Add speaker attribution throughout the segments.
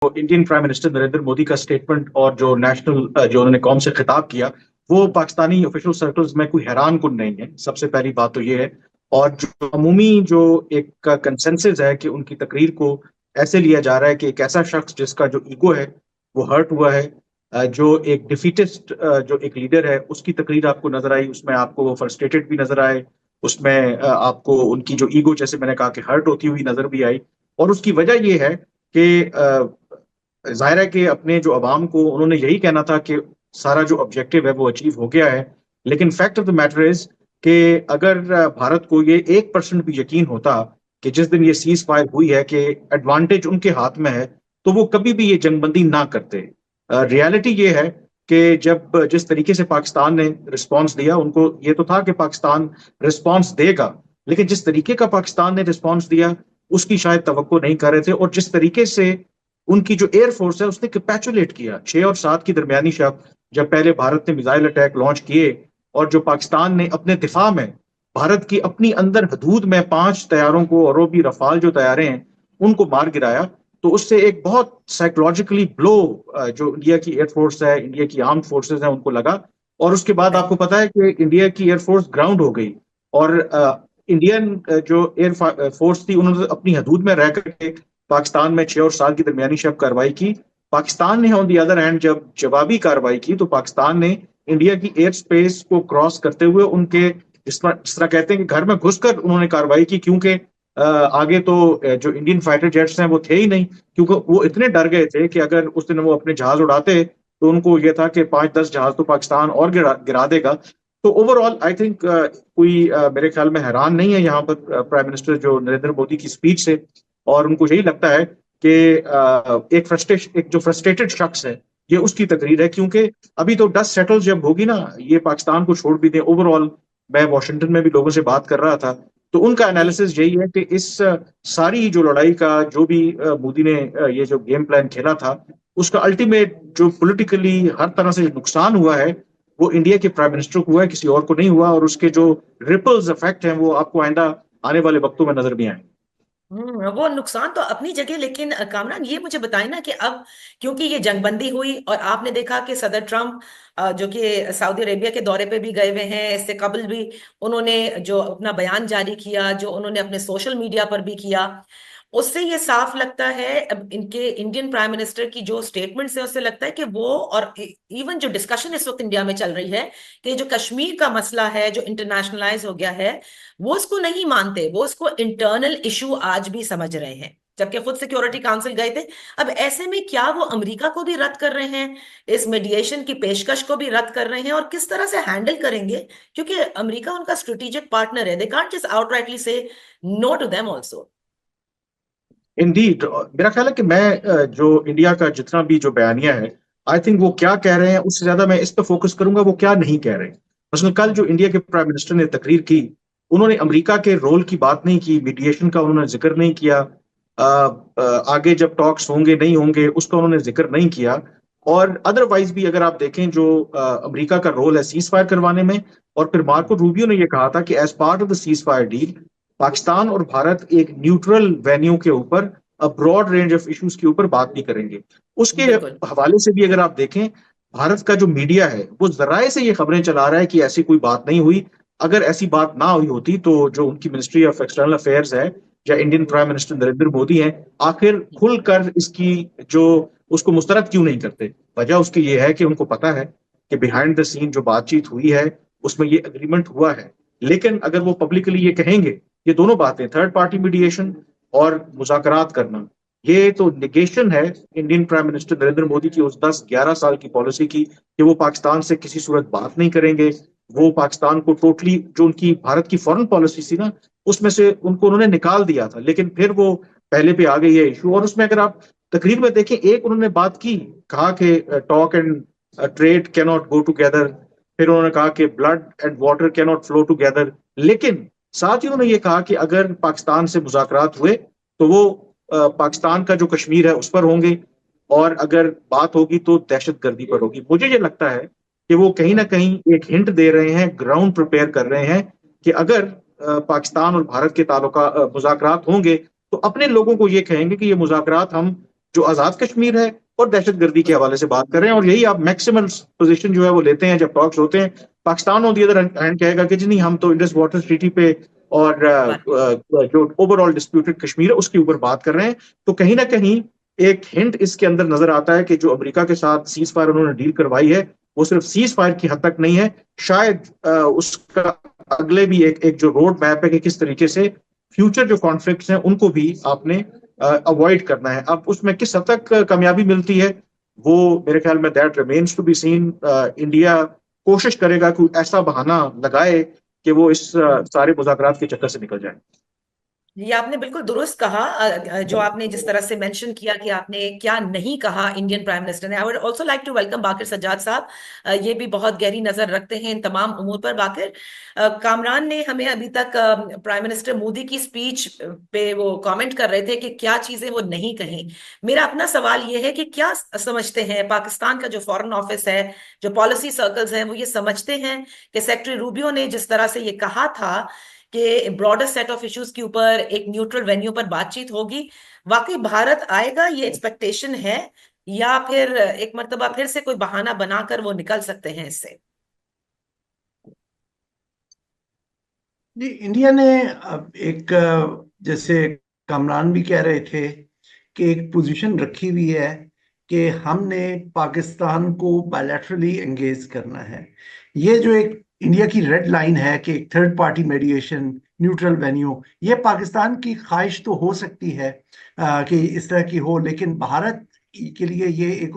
Speaker 1: तो Indian prime minister Narendra Modi का statement और जो नेशनल जो उन्होंने कौम से खिताब किया, वो पाकिस्तानी ऑफिशियल सर्कल्स में कोई हैरान कुन नहीं है। सबसे पहली बात तो ये है। और जो अमूमी जो एक कंसेंसस है कि उनकी तकरीर को ऐसे लिया जा रहा है कि एक ऐसा शख्स जिसका जो ईगो है वो हर्ट हुआ है, जो एक डिफीटिस्ट जो एक लीडर है उसकी तकरीर आपको नजर आई, उसमें आपको वो फ्रस्ट्रेटेड भी नजर आए, उसमें आपको उनकी जो ईगो, जैसे मैंने कहा कि हर्ट होती हुई नजर भी आई। और उसकी वजह ये है कि जाहिर है कि अपने जो अवाम को उन्होंने यही कहना था कि सारा जो ऑब्जेक्टिव है वो अचीव हो गया है। लेकिन fact of the matter is कि अगर भारत को ये 1% भी यकीन होता कि जिस दिन ये सीज फायर हुई है कि एडवांटेज उनके हाथ में है, तो वो कभी भी ये जंगबंदी ना करते। रियलिटी ये है कि जब जिस तरीके से पाकिस्तान ने रिस्पांस दिया, उनको ये तो था कि पाकिस्तान रिस्पांस देगा, लेकिन जिस तरीके का पाकिस्तान ने रिस्पांस दिया उसकी शायद तवक्को नहीं कर रहे थे। और जिस तरीके से उनकी जो एयरफोर्स है उसने कैपेचुलेट किया 6 और 7 की दरमियानी शब, जब पहले भारत ने मिसाइल अटैक लॉन्च किए और जो पाकिस्तान ने अपने दिफा में भारत की अपनी अंदर हदूद में 5 तैयारों को, और वो भी रफाल जो तैयारे हैं, उनको मार गिराया। तो उससे एक बहुत साइकोलॉजिकली ब्लो जो इंडिया की एयरफोर्स है, इंडिया की आर्म्ड फोर्सेज है, उनको लगा। और उसके बाद आपको पता है कि इंडिया की एयरफोर्स ग्राउंड हो गई। और इंडियन जो एयर फोर्स थी उन्होंने अपनी हदूद में रह करके पाकिस्तान में 6 और 7 की दरमियानी शब कार्रवाई की। पाकिस्तान ने ऑन दी अदर हैंड जब जवाबी कार्रवाई की तो पाकिस्तान ने इंडिया की एयर स्पेस को क्रॉस करते हुए उनके जिस तरह कहते हैं कि घर में घुसकर उन्होंने कार्रवाई की, क्योंकि आगे तो जो इंडियन फाइटर जेट्स हैं वो थे ही नहीं, क्योंकि वो इतने डर गए थे कि अगर उस दिन वो अपने जहाज उड़ाते तो उनको ये था कि 5-10 जहाज तो पाकिस्तान और गिरा देगा। तो ओवरऑल आई थिंक कोई मेरे ख्याल में हैरान नहीं है यहाँ पर प्राइम मिनिस्टर जो नरेंद्र मोदी की स्पीच से। और उनको यही लगता है कि एक जो फ्रस्ट्रेटेड शख्स है ये उसकी तकरीर है, क्योंकि अभी तो डस्ट सेटल जब होगी ना, ये पाकिस्तान को छोड़ भी दें। ओवरऑल मैं वॉशिंगटन में भी लोगों से बात कर रहा था, तो उनका
Speaker 2: जी।
Speaker 1: एनालिसिस यही है कि इस सारी जो लड़ाई का जो भी मोदी ने ये जो गेम प्लान खेला था, उसका अल्टीमेट जो पॉलिटिकली हर तरह से नुकसान हुआ है वो इंडिया के प्राइम मिनिस्टर को हुआ है, किसी और को नहीं हुआ। और उसके जो रिपल्स इफेक्ट हैं वो आपको आइंदा आने वाले वक्तों में नजर भी आएंगे।
Speaker 2: वो नुकसान तो अपनी जगह, लेकिन कामरान ये मुझे बताए ना कि अब क्योंकि ये जंगबंदी हुई और आपने देखा कि सदर ट्रम्प जो कि सऊदी अरेबिया के दौरे पे भी गए हुए हैं, इससे कबल भी उन्होंने जो अपना बयान जारी किया, जो उन्होंने अपने सोशल मीडिया पर भी किया, उससे ये साफ लगता है, अब इनके इंडियन प्राइम मिनिस्टर की जो स्टेटमेंट्स है उससे लगता है कि वो, और इवन जो डिस्कशन इस वक्त इंडिया में चल रही है कि जो कश्मीर का मसला है जो इंटरनेशनलाइज हो गया है, वो इसको नहीं मानते, वो इसको इंटरनल इशू आज भी समझ रहे हैं, जबकि खुद सिक्योरिटी काउंसिल गए थे। अब ऐसे में क्या वो अमेरिका को भी रद्द कर रहे हैं, इस मीडिएशन की पेशकश को भी रद्द कर रहे हैं, और किस तरह से हैंडल करेंगे? क्योंकि अमेरिका उनका स्ट्रेटेजिक पार्टनर है, they can't just outrightly say no to them also.
Speaker 1: Indeed मेरा ख्याल है कि मैं जो इंडिया का जितना भी जो बयानिया है, आई थिंक वो क्या कह रहे हैं उससे ज्यादा मैं इस पर फोकस करूंगा वो क्या नहीं कह रहे। मसलन कल जो इंडिया के प्राइम मिनिस्टर ने तकरीर की, उन्होंने अमेरिका के रोल की बात नहीं की, मीडिएशन का उन्होंने जिक्र नहीं किया, आगे जब टॉक्स होंगे नहीं होंगे उसका उन्होंने जिक्र नहीं किया। और अदरवाइज भी अगर आप देखें जो अमेरिका का रोल है सीज फायर करवाने में, और फिर मार्को रूबियो ने यह कहा था कि as part of the ceasefire deal Pakistan और भारत एक न्यूट्रल वेन्यू के ऊपर ब्रॉड रेंज ऑफ इश्यूज के ऊपर बात भी करेंगे। उसके
Speaker 2: बिल्कुल।
Speaker 1: हवाले से भी अगर आप देखें, भारत का जो मीडिया है वो जराए से ये खबरें चला रहा है कि ऐसी कोई बात नहीं हुई। अगर ऐसी बात ना हुई होती तो जो उनकी मिनिस्ट्री ऑफ एक्सटर्नल अफेयर्स है या Indian prime minister Narendra Modi हैं, आखिर खुलकर इसकी जो उसको मुस्तरद क्यों नहीं करते? वजह उसकी ये है कि उनको पता है कि बिहाइंड द सीन जो बातचीत हुई है उसमें ये एग्रीमेंट हुआ है। लेकिन अगर वो पब्लिकली ये कहेंगे, ये दोनों बातें, थर्ड पार्टी मीडिएशन और मुज़ाकरात करना, ये तो निगेशन है Indian prime minister Narendra Modi की उस 10-11 साल की पॉलिसी की कि वो पाकिस्तान से किसी सूरत बात नहीं करेंगे। वो पाकिस्तान को टोटली, जो उनकी भारत की फॉरेन पॉलिसी थी ना, उसमें से उनको उन्होंने निकाल दिया था। लेकिन फिर वो पहले पे आ गई है इशू। और उसमें अगर आप तकरीर में देखें, एक उन्होंने बात की, कहा कि talk and trade can not go together. फिर उन्होंने कहा कि blood and water can not flow together. लेकिन साथ ही उन्होंने ये कहा कि अगर पाकिस्तान से मुज़ाकरात हुए तो वो पाकिस्तान का जो कश्मीर है उस पर होंगे, और अगर बात होगी तो दहशत गर्दी पर होगी। मुझे ये लगता है कि वो कहीं ना कहीं एक हिंट दे रहे हैं, ग्राउंड प्रिपेयर कर रहे हैं कि अगर पाकिस्तान और भारत के ताल्लुका मुज़ाकरात होंगे तो अपने लोगों को ये कहेंगे कि ये मुज़ाकरात हम जो आजाद कश्मीर है और दहशतगर्दी के हवाले से बात कर रहे हैं। और यही आप मैक्सिमम पोजीशन जो है वो लेते हैं जब टॉक्स होते हैं। Pakistan on the other hand कहेगा कि जी नहीं, हम तो इंडस वाटर ट्रीटी पे और जो ओवरऑल डिस्प्यूटेड कश्मीर है उसके ऊपर बात कर रहे हैं। तो कहीं ना कहीं एक हिंट इसके अंदर नजर आता है कि जो अमेरिका के साथ सीज फायर उन्होंने डील करवाई है वो सिर्फ सीज फायर की हद तक नहीं है, शायद उसका अगले भी एक जो रोड मैप है कि किस तरीके से फ्यूचर जो कॉन्फ्लिक्ट्स हैं उनको भी आपने अवॉइड करना है। अब उसमें किस हद तक कामयाबी मिलती है वो मेरे ख्याल में that remains to be seen. India कोशिश करेगा कि ऐसा बहाना लगाए कि वो इस सारे मुज़ाकरात के चक्कर से निकल जाए।
Speaker 2: ये आपने बिल्कुल दुरुस्त कहा। जो आपने जिस तरह से मेंशन किया कि आपने क्या नहीं कहा इंडियन प्राइम मिनिस्टर ने। I would also like to welcome Baqir Sajjad साहब। ये भी बहुत गहरी नजर रखते हैं इन तमाम उमूर पर। बाकिर, कामरान ने हमें अभी तक प्राइम मिनिस्टर मोदी की स्पीच पे वो कमेंट कर रहे थे कि क्या चीजें वो नहीं कहीं। मेरा अपना सवाल ये है कि क्या समझते हैं पाकिस्तान का जो फॉरेन ऑफिस है, जो पॉलिसी सर्कल्स हैं, वो ये समझते हैं कि सेक्रेटरी रूबियो ने जिस तरह से ये कहा था कि ब्रॉडर सेट ऑफ इश्यूज के ऊपर एक न्यूट्रल वेन्यू पर बातचीत होगी, वाकई भारत आएगा, ये एक्सपेक्टेशन है, या फिर एक मर्तबा फिर से कोई बहाना बनाकर वो निकल सकते हैं इससे?
Speaker 3: जी, इंडिया ने अब एक जैसे कामरान भी कह रहे थे कि एक पोजीशन रखी हुई है कि हमने पाकिस्तान को बायलैटरली एंगेज करना है। ये जो एक इंडिया की रेड लाइन है कि एक थर्ड पार्टी मेडिएशन, न्यूट्रल वेन्यू, ये पाकिस्तान की ख्वाहिश तो हो सकती है कि इस तरह की हो, लेकिन भारत के लिए ये एक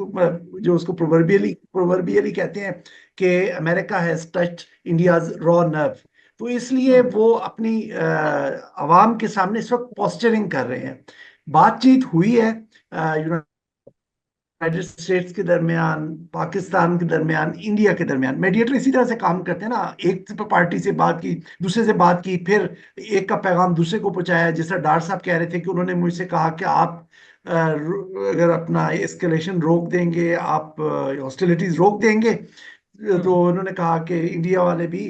Speaker 3: जो उसको प्रोवर्बियली कहते हैं कि America has touched India's raw nerve. तो इसलिए वो अपनी अवाम के सामने इस वक्त पोस्चरिंग कर रहे हैं। बातचीत हुई है यूनाइटेड स्टेट्स के दरमियान, पाकिस्तान के दरमियान, इंडिया के दरमियान। मेडिएटर इसी तरह से काम करते हैं ना, एक पार्टी से बात की, दूसरे से बात की, फिर एक का पैगाम दूसरे को पहुंचाया। जैसा डार साहब कह रहे थे कि उन्होंने मुझसे कहा कि आप अगर अपना एस्केलेशन रोक देंगे, आप हॉस्टिलिटीज रोक देंगे, तो उन्होंने कहा कि इंडिया वाले भी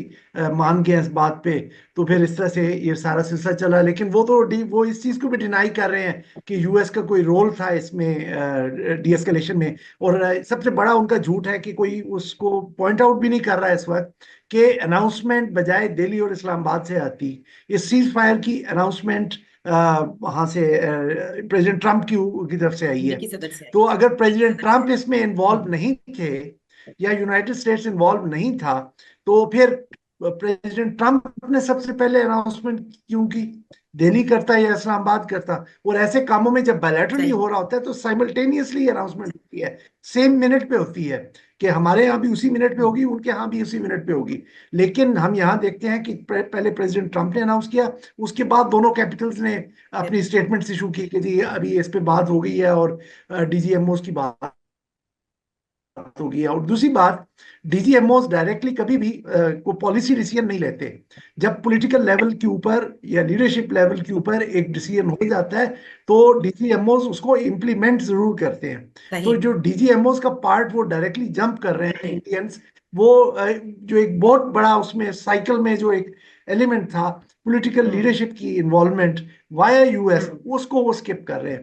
Speaker 3: मान गए इस बात पे। तो फिर इस तरह से ये सारा सिलसिला चला। लेकिन वो इस चीज को भी डिनाई कर रहे हैं कि यूएस का कोई रोल था इसमें डी एस्केलेशन में। और सबसे बड़ा उनका झूठ है कि कोई उसको पॉइंट आउट भी नहीं कर रहा है इस वक्त कि अनाउंसमेंट बजाय दिल्ली और इस्लामाबाद से आती, इस सीज फायर की अनाउंसमेंट वहां से प्रेसिडेंट ट्रंप की तरफ से आई है। तो अगर प्रेसिडेंट ट्रंप इसमें इन्वॉल्व नहीं थे या यूनाइटेड स्टेट्स इन्वॉल्व नहीं था, तो फिर प्रेसिडेंट ट्रंप ने सबसे पहले अनाउंसमेंट क्यों की? दिल्ली करता या इस्लामाबाद करता? और ऐसे कामों में जब बायलैटरली हो रहा होता है तो साइमल्टेनियसली अनाउंसमेंट होती है, सेम मिनट पे होती है, कि हमारे यहाँ भी उसी मिनट पे होगी, उनके यहाँ भी उसी मिनट पे होगी। लेकिन हम यहाँ देखते हैं कि पहले प्रेसिडेंट ट्रंप ने अनाउंस किया, उसके बाद दोनों कैपिटल्स ने अपनी स्टेटमेंट्स इशू की कि जी अभी इस पे बात हो गई है और डीजीएमओ की बात होगी। और दूसरी बात, डीजीएमओस डायरेक्टली कभी भी कोई पॉलिसी डिसीजन नहीं लेते। जब पॉलिटिकल लेवल के ऊपर या लीडरशिप लेवल के ऊपर एक डिसीजन हो जाता है तो डीजीएमओस उसको इम्प्लीमेंट जरूर करते हैं। तो जो डीजीएमओस का पार्ट वो डायरेक्टली जंप कर रहे हैं इंडियंस, वो जो एक बहुत बड़ा उसमें साइकिल में जो एक एलिमेंट था पॉलिटिकल लीडरशिप की इन्वॉल्वमेंट वाया यूएस, उसको वो स्किप कर रहे हैं।